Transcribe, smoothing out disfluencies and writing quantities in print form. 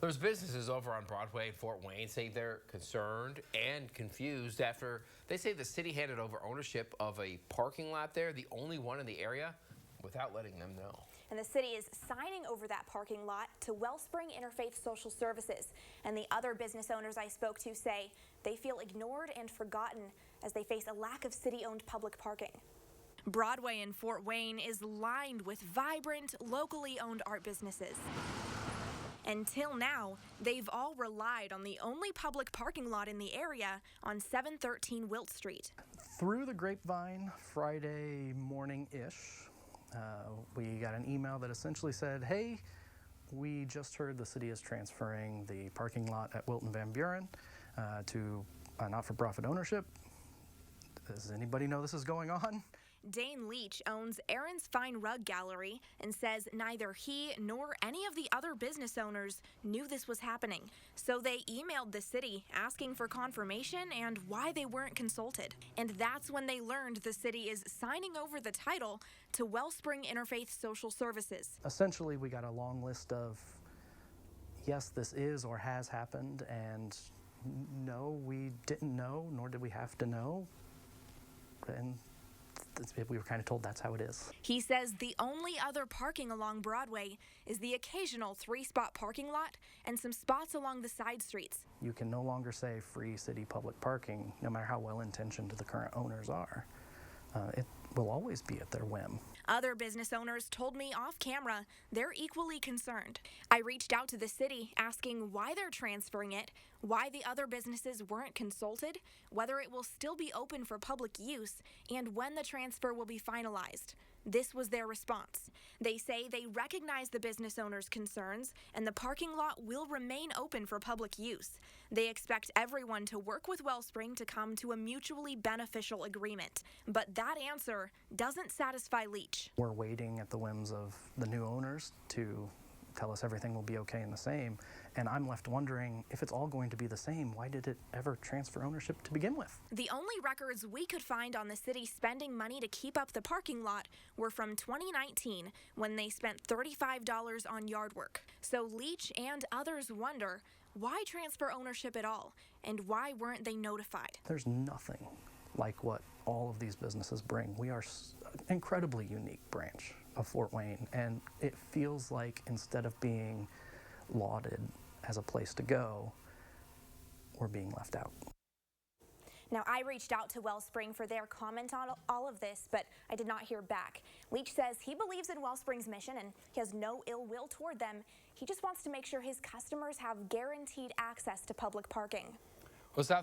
There's businesses over on Broadway in Fort Wayne say they're concerned and confused after they say the city handed over ownership of a parking lot there, the only one in the area, without letting them know. And the city is signing over that parking lot to Wellspring Interfaith Social Services. And the other business owners I spoke to say they feel ignored and forgotten as they face a lack of city-owned public parking. Broadway in Fort Wayne is lined with vibrant, locally owned art businesses. Until now, they've all relied on the only public parking lot in the area on 713 Wilt Street. Through the grapevine, Friday morning-ish, we got an email that essentially said, hey, we just heard the city is transferring the parking lot at Wilton Van Buren to a not-for-profit ownership. Does anybody know this is going on? Dane Leach owns Aaron's Fine Rug Gallery and says neither he nor any of the other business owners knew this was happening. So they emailed the city asking for confirmation and why they weren't consulted. And that's when they learned the city is signing over the title to Wellspring Interfaith Social Services. Essentially, we got a long list of, yes, this is or has happened, and no, we didn't know, nor did we have to know. And we were kind of told that's how it is. He says the only other parking along Broadway is the occasional 3-spot parking lot and some spots along the side streets. You can no longer say free city public parking, no matter how well-intentioned the current owners are. It will always be at their whim. Other business owners told me off camera they're equally concerned. I reached out to the city asking why they're transferring it, why the other businesses weren't consulted, whether it will still be open for public use, and when the transfer will be finalized. This was their response. They say they recognize the business owners' concerns and the parking lot will remain open for public use. They expect everyone to work with Wellspring to come to a mutually beneficial agreement. But that answer doesn't satisfy Leach. We're waiting at the whims of the new owners to tell us everything will be okay and the same. And I'm left wondering, if it's all going to be the same, why did it ever transfer ownership to begin with? The only records we could find on the city spending money to keep up the parking lot were from 2019, when they spent $35 on yard work. So Leach and others wonder, why transfer ownership at all? And why weren't they notified? There's nothing like what all of these businesses bring. We are an incredibly unique branch of Fort Wayne, and it feels like instead of being lauded as a place to go, we're being left out. Now, I reached out to Wellspring for their comment on all of this, but I did not hear back. Leach says he believes in Wellspring's mission and he has no ill will toward them. He just wants to make sure his customers have guaranteed access to public parking. Was that